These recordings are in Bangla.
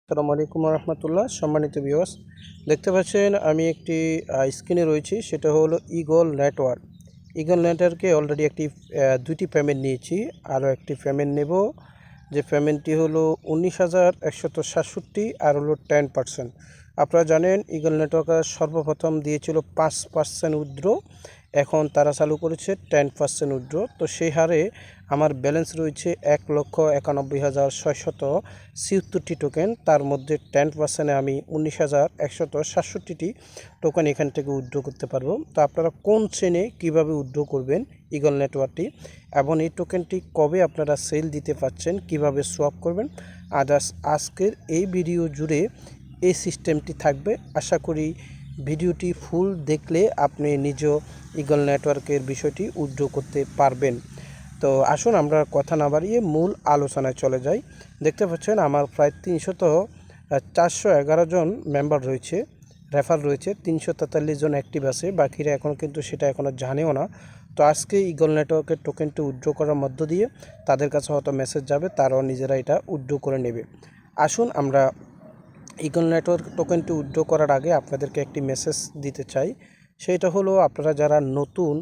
আসসালামু আলাইকুম রহমতুল্লাহ। সম্মানিত ভিউয়ার্স, দেখতে পাচ্ছেন আমি একটি স্ক্রিনে রয়েছি, সেটা হলো ইগল নেটওয়ার্ক। ইগল নেটওয়ার্কে অলরেডি একটি দুইটি পেমেন্ট নিয়েছি, আরও একটি পেমেন্ট নেব। যে পেমেন্টটি হলো 19,167 আর হলো 10%। আপনারা জানেন ইগল নেটওয়ার্ক সর্বপ্রথম দিয়েছিল 5% উইথড্র, এখন তারা চালু করেছে 10% উইথড্র। তো সেই হারে আমার ব্যালেন্স রয়েছে 1,91,677টি টোকেন। তার মধ্যে 10%-এ আমি 19,167টি টোকেন এখান থেকে উইথড্র করতে পারবো। তো আপনারা কোন চেনে কীভাবে উইথড্র করবেন ইগল নেটওয়ার্কটি এবং এই টোকেনটি কবে আপনারা সেল দিতে পারছেন, কিভাবে সোয়াপ করবেন, আদার্স আজকের এই ভিডিও জুড়ে এই সিস্টেমটি থাকবে। আশা করি ভিডিওটি ফুল দেখলে আপনি নিজেও ইগল নেটওয়ার্কের বিষয়টি উইথড্র করতে পারবেন। তো আসুন আমরা কথা না বাড়িয়ে মূল আলোচনায় চলে যাই। দেখতে পাচ্ছেন আমার প্রায় 411 জন মেম্বার রয়েছে, রেফার রয়েছে, 343 জন অ্যাক্টিভ আছে, বাকিরা এখনও কিন্তু সেটা এখনও জানেও না। তো আজকে ইগল নেটওয়ার্কের টোকেনটি উইথড্র করার মধ্য দিয়ে তাদের কাছে হয়তো মেসেজ যাবে, তারাও নিজেরা এটা উইথড্র করে নেবে। আসুন আমরা ইগল নেটওয়ার্ক টোকেনটি উইথড্র করার আগে আপনাদেরকে একটি মেসেজ দিতে চাই। সেইটা হলো, আপনারা যারা নতুন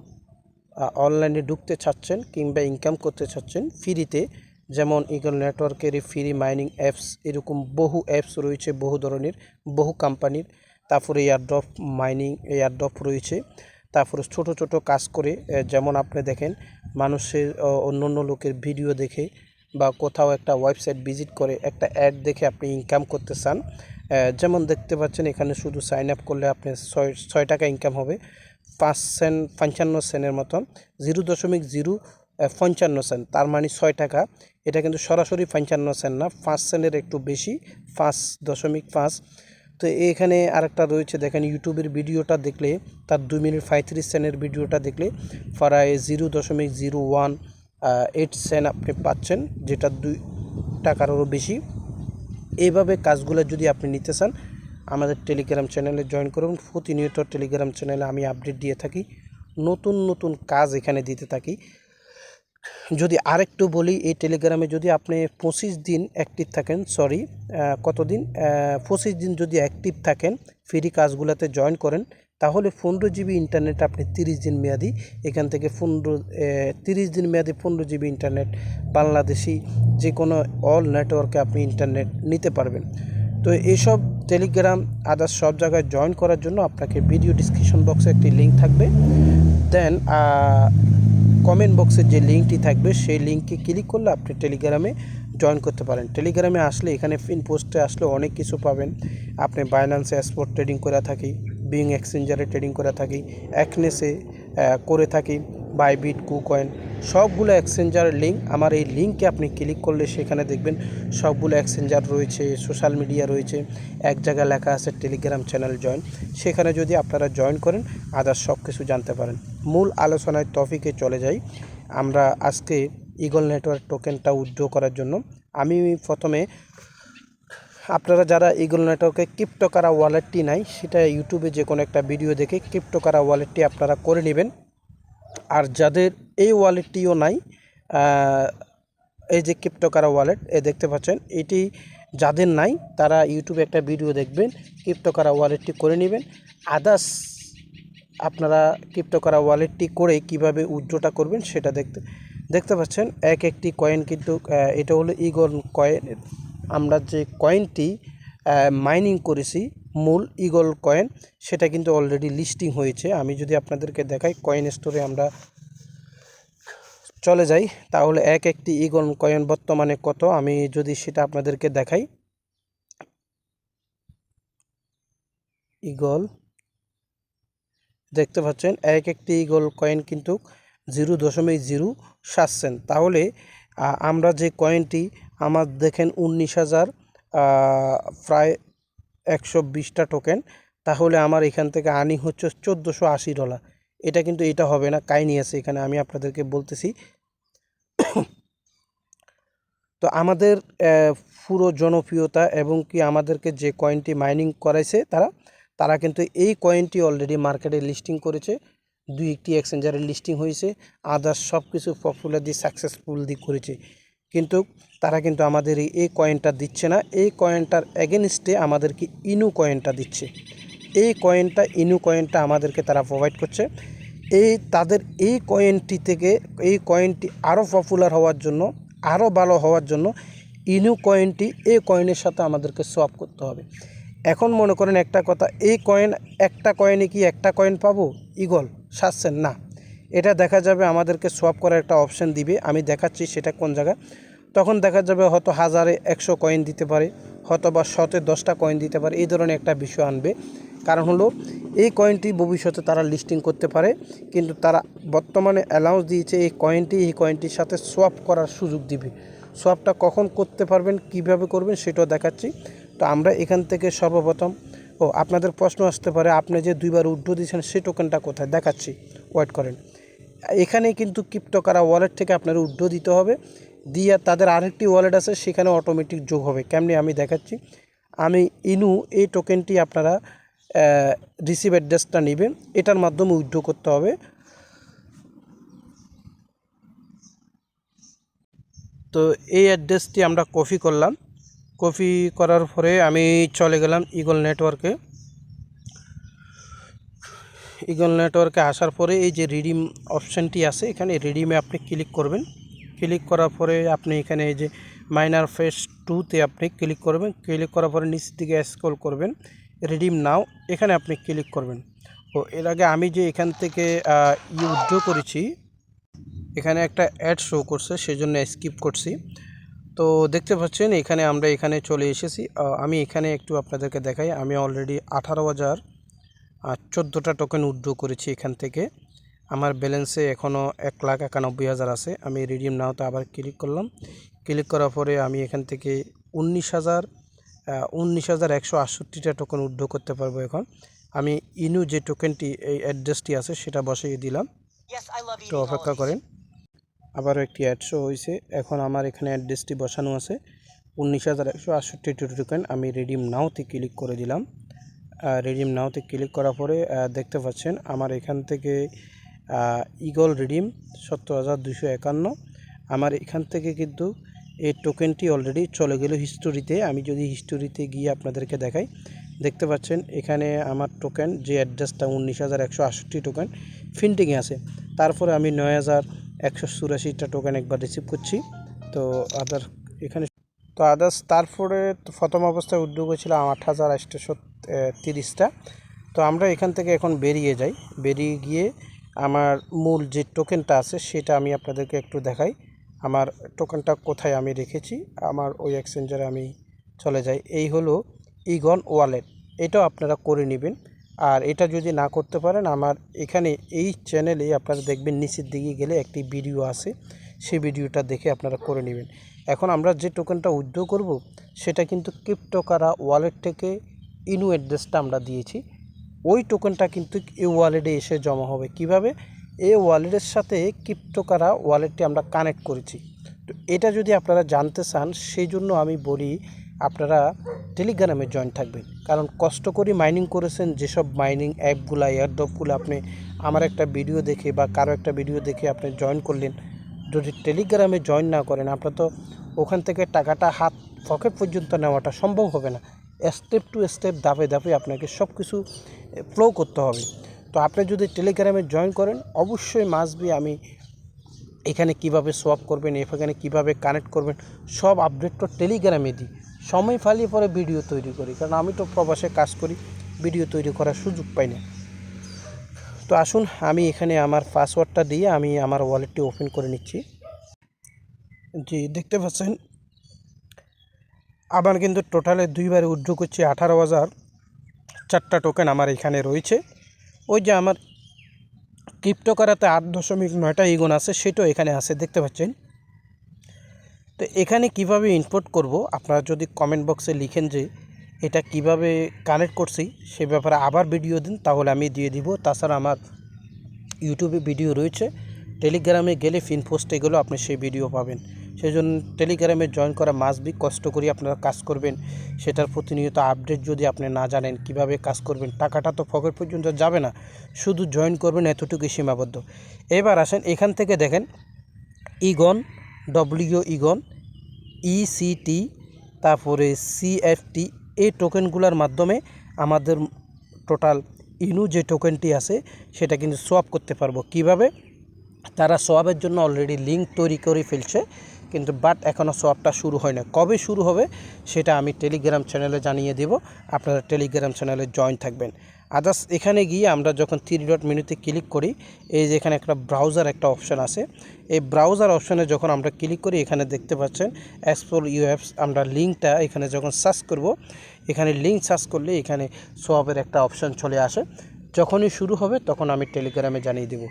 অনলাইনে ঢুকতে চাচ্ছেন কিংবা ইনকাম করতে চাচ্ছেন ফ্রিতে, যেমন ইগল নেটওয়ার্কের ফ্রি মাইনিং অ্যাপস, এরকম বহু অ্যাপস রয়েছে, বহু ধরনের, বহু কোম্পানির। তারপরে এয়ারড্রপ মাইনিং এয়ারড্রপ রয়েছে। তারপরে ছোট ছোট কাজ করে, যেমন আপনি দেখেন মানুষের অন্য লোকের ভিডিও দেখে বা কোথাও একটা ওয়েবসাইট ভিজিট করে একটা অ্যাড দেখে আপনি ইনকাম করতে চান। যেমন দেখতে পাচ্ছেন এখানে শুধু সাইন আপ করলে আপনি 6 টাকা ইনকাম হবে, 5 সেন্ট 55 সেন্টের মতন, 0.055 সেন্ট, তার মানে 6 টাকা। এটা কিন্তু সরাসরি 55 সেন্ট না, 5 সেন্টের একটু বেশি, 5.5। তো এখানে আরেকটা রয়েছে, দেখেন ইউটিউবের ভিডিওটা দেখলে তার 2 মিনিট 35 সেন্টের ভিডিওটা দেখলে প্রায় 0.018 সেন্ট আপনি পাচ্ছেন, যেটা 2 টাকারও বেশি। এইভাবে কাজগুলো যদি আপনি নিতে চান আমাদের টেলিগ্রাম চ্যানেলে জয়েন করুন। প্রতিনিয়ত টেলিগ্রাম চ্যানেলে আমি আপডেট দিয়ে থাকি, নতুন নতুন কাজ এখানে দিতে থাকি। যদি আরেকটু বলি, এই টেলিগ্রামে যদি আপনি 25 দিন অ্যাক্টিভ থাকেন, কতদিন, 25 দিন যদি অ্যাক্টিভ থাকেন, ফ্রি কাজগুলোতে জয়েন করেন, তাহলে 15 জিবি ইন্টারনেট আপনি 30 দিন মেয়াদি এখান থেকে 30 দিন মেয়াদি 15 জিবি ইন্টারনেট বাংলাদেশি যে কোনো অল নেটওয়ার্কে আপনি ইন্টারনেট নিতে পারবেন। তো এইসব টেলিগ্রাম আদার্স সব জায়গায় জয়েন করার জন্য আপনাকে ভিডিও ডিসক্রিপশন বক্সে একটি লিঙ্ক থাকবে, দেন কমেন্ট বক্সে যে লিঙ্কটি থাকবে সেই লিঙ্কে ক্লিক করলে আপনি টেলিগ্রামে জয়েন করতে পারেন। টেলিগ্রামে আসলে এখানে পিন পোস্টে আসলে অনেক কিছু পাবেন। আপনি বাইন্যান্সে স্পট ট্রেডিং করে থাকি, বিং এক্সচেঞ্জারে ট্রেডিং করে থাকি, অ্যাকনেসে করে থাকি, বাইবিট, কুকয়েন, সবগুলো এক্সচেঞ্জারের লিঙ্ক। আমার এই লিঙ্কে আপনি ক্লিক করলে সেখানে দেখবেন সবগুলো এক্সচেঞ্জার রয়েছে, সোশ্যাল মিডিয়া রয়েছে, এক জায়গায় লেখা আছে টেলিগ্রাম চ্যানেল জয়েন। সেখানে যদি আপনারা জয়েন করেন আদার্স সব কিছু জানতে পারেন। মূল আলোচনায় টপিকে চলে যাই। আমরা আজকে ইগল নেটওয়ার্ক টোকেনটা উইথড্র করার জন্য আমি প্রথমে, আপনারা যারা ইগল নেটওয়ার্কে ক্রিপ্টোকারা ওয়ালেটটি নাই, সেটা ইউটিউবে যে কোনো একটা ভিডিও দেখে ক্রিপ্টোকারা ওয়ালেটটি আপনারা করে নেবেন। আর যাদের এই ওয়ালেটটিও নাই, এই যে ক্রিপ্টোকারা ওয়ালেট দেখতে পাচ্ছেন, এটি যাদের নাই তারা ইউটিউবে একটা ভিডিও দেখবেন, ক্রিপ্টোকারা ওয়ালেটটি করে নেবেন। আদার্স আপনারা ক্রিপ্টোকারা ওয়ালেটটি করে কিভাবে উইথড্রটা করবেন সেটা দেখতে পাচ্ছেন। একটি কয়েন কিন্তু, এটা হলো ইগল কয়েন। আমরা যে কয়েনটি মাইনিং করেছি মূল ইগল কয়েন, সেটা কিন্তু অলরেডি লিস্টিং হয়েছে। আমি যদি আপনাদেরকে দেখাই, কয়েন স্টোরে আমরা চলে যাই, তাহলে একটি ইগল কয়েন বর্তমানে কত, আমি যদি সেটা আপনাদেরকে দেখাই। ইগল দেখতে পাচ্ছেন একটি ইগল কয়েন কিন্তু 0.07 সেন্ট। তাহলে আমরা যে কয়েনটি আমার দেখেন 19,000 প্রায় 120টা টোকেন, তাহলে আমার এখান থেকে আর্নিং হচ্ছে $1480। এটা কিন্তু এটা হবে না, কাহিনী আছে এখানে, আমি আপনাদেরকে বলতেছি। তো আমাদের পুরো জনপ্রিয়তা এবং কি আমাদেরকে যে কয়েনটি মাইনিং করাইছে তারা কিন্তু এই কয়েনটি অলরেডি মার্কেটে লিস্টিং করেছে, 2-1টি এক্সচেঞ্জারে লিস্টিং হয়েছে, আদার্স সব কিছু পপুলার দিয়ে সাকসেসফুল দিয়ে করেছে। কিন্তু তারা কিন্তু আমাদের এই কয়েনটা দিচ্ছে না। এই কয়েনটার এগেনস্টে আমাদেরকে ইনু কয়েনটা দিচ্ছে। এই কয়েনটা ইনু কয়েনটা আমাদেরকে তারা প্রোভাইড করছে। তাদের এই কয়েনটি থেকে এই কয়েনটি আরও পপুলার হওয়ার জন্য, আরও ভালো হওয়ার জন্য ইনু কয়েনটি এই কয়েনের সাথে আমাদেরকে সোয়াপ করতে হবে। এখন মনে করেন একটা কথা, এই কয়েন একটা কয়েনে কি একটা কয়েন পাবো ইগল সাজছেন না, এটা দেখা যাবে আমাদেরকে সোয়াপ করার একটা অপশান দিবে। আমি দেখাচ্ছি সেটা কোন জায়গায়। তখন দেখা যাবে হয়তো 1000-100 কয়েন দিতে পারে, হয়তো বা 100-10টা কয়েন দিতে পারে, এই ধরনের একটা বিষয় আনবে। কারণ হলো এই কয়েনটি ভবিষ্যতে তারা লিস্টিং করতে পারে, কিন্তু তারা বর্তমানে অ্যালাউন্স দিয়েছে এই কয়েনটির সাথে সোয়াপ করার সুযোগ দিবে। সোয়াপটা কখন করতে পারবেন, কিভাবে করবেন সেটাও দেখাচ্ছি। তো আমরা এখান থেকে সর্বপ্রথম আপনাদের প্রশ্ন আসতে পারে, আপনি যে 2বার উইথড্র দিয়েছেন সেই টোকেনটা কোথায়, দেখাচ্ছি, ওয়েট করেন। এখানে কিন্তু ক্রিপ্টোকারা ওয়ালেট থেকে আপনার উইথড্র দিতে হবে, দিয়ে তাদের আরেকটি ওয়ালেট আছে সেখানে অটোমেটিক যোগ হবে। কেমনি আমি দেখাচ্ছি। আমি ইনু এই টোকেনটি আপনারা রিসিভ অ্যাড্রেসটা নেবেন, এটার মাধ্যমে উইথড্র করতে হবে। তো এই অ্যাড্রেসটি আমরা কপি করলাম, কপি করার পরে আমি চলে গেলাম ইগল নেটওয়ার্কে। ইগল নেটওয়ার্কে আসার পরে এই যে রিডিম অপশানটি আছে, এখানে রিডিমে আপনি ক্লিক করবেন। ক্লিক করার পরে আপনি এখানে এই যে মাইনার ফেস 2তে আপনি ক্লিক করবেন। ক্লিক করার পরে নিচের দিকে স্ক্রল করবেন, রিডিম নাও এখানে আপনি ক্লিক করবেন। এর আগে আমি যে এখান থেকে উইথড্র করেছি, এখানে একটা অ্যাড শো করছে, সেজন্য স্কিপ করছি। তো দেখতে পাচ্ছেন এখানে আমরা এখানে চলে এসেছি। আমি এখানে একটু আপনাদেরকে দেখাই। আমি অলরেডি 18,014টা টোকেন উইথড্র করেছি এখান থেকে। আমার ব্যালেন্সে এখনও 1,91,000 আছে। আমি রিডিম নাওতে আবার ক্লিক করলাম। ক্লিক করার পরে আমি এখান থেকে 19,168টা টোকেন উইথড্র করতে পারবো। এখন আমি ইনু যে টোকেনটি এই অ্যাড্রেসটি আছে সেটা বসিয়ে দিলাম। তো অপেক্ষা করেন, আবারও একটি অ্যাড শো হয়েছে। এখন আমার এখানে অ্যাড্রেসটি বসানো আছে 19,168টি টোকেন। আমি রিডিম নাওতে ক্লিক করে দিলাম। রিডিম নাওতে ক্লিক করার পরে দেখতে পাচ্ছেন আমার এখান থেকে ইগল রিডিম 70,251। আমার এখান থেকে কিন্তু এই টোকেনটি অলরেডি চলে গেল হিস্টোরিতে। আমি যদি হিস্টোরিতে গিয়ে আপনাদেরকে দেখাই, দেখতে পাচ্ছেন এখানে আমার টোকেন যে অ্যাড্রেসটা 19,168 টোকেন ফিন্টিংয়ে আছে। তারপরে আমি 9,184টা টোকেন একবার রিসিভ করছি। তো আদার এখানে আদার্স তারপরে প্রথম অবস্থায় উইথড্র করেছিলাম 8,830টা। তো আমরা এখান থেকে এখন বেরিয়ে যাই। বেরিয়ে গিয়ে আমার মূল যে টোকেনটা আছে সেটা আমি আপনাদেরকে একটু দেখাই। আমার টোকেনটা কোথায় আমি রেখেছি, আমার ওই এক্সচেঞ্জারে আমি চলে যাই। এই হলো ইগন ওয়ালেট, এটাও আপনারা করে নেবেন। আর এটা যদি না করতে পারেন, আমার এখানে এই চ্যানেলে আপনারা দেখবেন নিচের দিকে গেলে একটি ভিডিও আছে, সেই ভিডিওটা দেখে আপনারা করে নেবেন। এখন আমরা যে টোকেনটা উইথড্র করব সেটা কিন্তু ক্রিপ্টোকারা ওয়ালেট থেকে ইনু অ্যাড্রেসটা আমরা দিয়েছি, ওই টোকেনটা কিন্তু এই ওয়ালেটে এসে জমা হবে। কিভাবে? এই ওয়ালেটের সাথে ক্রিপ্টোকারা ওয়ালেটটি আমরা কানেক্ট করেছি। তো এটা যদি আপনারা জানতে চান, সেই জন্য আমি বলি আপনারা টেলিগ্রামে জয়েন থাকবেন। কারণ কষ্ট করে মাইনিং করেছেন, যেসব মাইনিং অ্যাপগুলো, এয়ারড্রপগুলো আপনি আমার একটা ভিডিও দেখে বা কারো একটা ভিডিও দেখে আপনি জয়েন করলেন, যদি টেলিগ্রামে জয়েন না করেন, আপনার তো ওখান থেকে টাকাটা হাত পকেট পর্যন্ত নেওয়াটা সম্ভব হবে না। স্টেপ টু স্টেপ, ধাপে ধাপে আপনাকে সব কিছু ফ্লো করতে হবে। তো আপনি যদি টেলিগ্রামে জয়েন করেন, অবশ্যই মাস্ট আমি এখানে কিভাবে সোয়াপ করবেন, এখানে কিভাবে কানেক্ট করবেন, সব আপডেট তো টেলিগ্রামে দিই। সময় ফালিয়ে পরে ভিডিও তৈরি করি, কারণ আমি তো প্রবাসে কাজ করি, ভিডিও তৈরি করার সুযোগ পাই না। তো আসুন আমি এখানে আমার পাসওয়ার্ডটা দিয়ে আমি আমার ওয়ালেটটি ওপেন করে নিচ্ছি। জি, দেখতে পাচ্ছেন আবার কিন্তু টোটালে 2বার উইথড্র করছি। 18,004টা টোকেন আমার এখানে রয়েছে। ওই যে আমার ক্রিপ্টোকারাতে 8.9টা ইগন আছে, সেটাও এখানে আছে, দেখতে পাচ্ছেন। তো এখানে কিভাবে ইনপুট করব, আপনারা যদি কমেন্ট বক্সে লিখেন যে এটা কিভাবে কানেক্ট করছি সে ব্যাপারে আবার ভিডিও দিন, তাহলে আমি দিয়ে দিব। তাছাড়া আমার ইউটিউবে ভিডিও রয়েছে, টেলিগ্রামে গেলে ফিন পোস্টে গেলেও আপনি সেই ভিডিও পাবেন। সেই জন্য টেলিগ্রামে জয়েন করা মাস্ট বি। কষ্ট করে আপনারা কাজ করবেন, সেটার প্রতিনিয়ত আপডেট যদি আপনি না জানেন কিভাবে কাজ করবেন, টাকাটা তো পকেট পর্যন্ত যাবে না, শুধু জয়েন করবেন, এতটুকুই সীমাবদ্ধ। এবার আসেন এখান থেকে দেখেন ইগন, ইগন ইসিটি, তারপরে সিএফটি, এই টোকেনগুলোর মাধ্যমে আমাদের টোটাল ইনু যে টোকেনটি আছে সেটা কিন্তু সোয়াপ করতে পারবো। কিভাবে? তারা সোয়াপের জন্য অলরেডি লিঙ্ক তৈরি করে ফেলছে, কিন্তু বাট এখনও সোয়াপটা শুরু হয় না। কবে শুরু হবে সেটা আমি টেলিগ্রাম চ্যানেলে জানিয়ে দেব, আপনারা টেলিগ্রাম চ্যানেলে জয়েন থাকবেন। আদার্স এখানে গিয়ে আমরা যখন 3 ডট মেনুতে ক্লিক করি, এই যে এখানে একটা ব্রাউজার একটা অপশান আছে, এই ব্রাউজার অপশানে যখন আমরা ক্লিক করি এখানে দেখতে পাচ্ছেন এক্সপ্লোর ইউএপস। আমরা লিঙ্কটা এখানে যখন সার্চ করব, এখানে লিঙ্ক সার্চ করলে এখানে সোয়াপের একটা অপশান চলে আসে। যখনই শুরু হবে তখন আমি টেলিগ্রামে জানিয়ে দেব।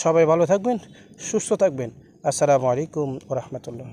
সবাই ভালো থাকবেন, সুস্থ থাকবেন। আসসালামু আলাইকুম ওয়া রাহমাতুল্লাহ।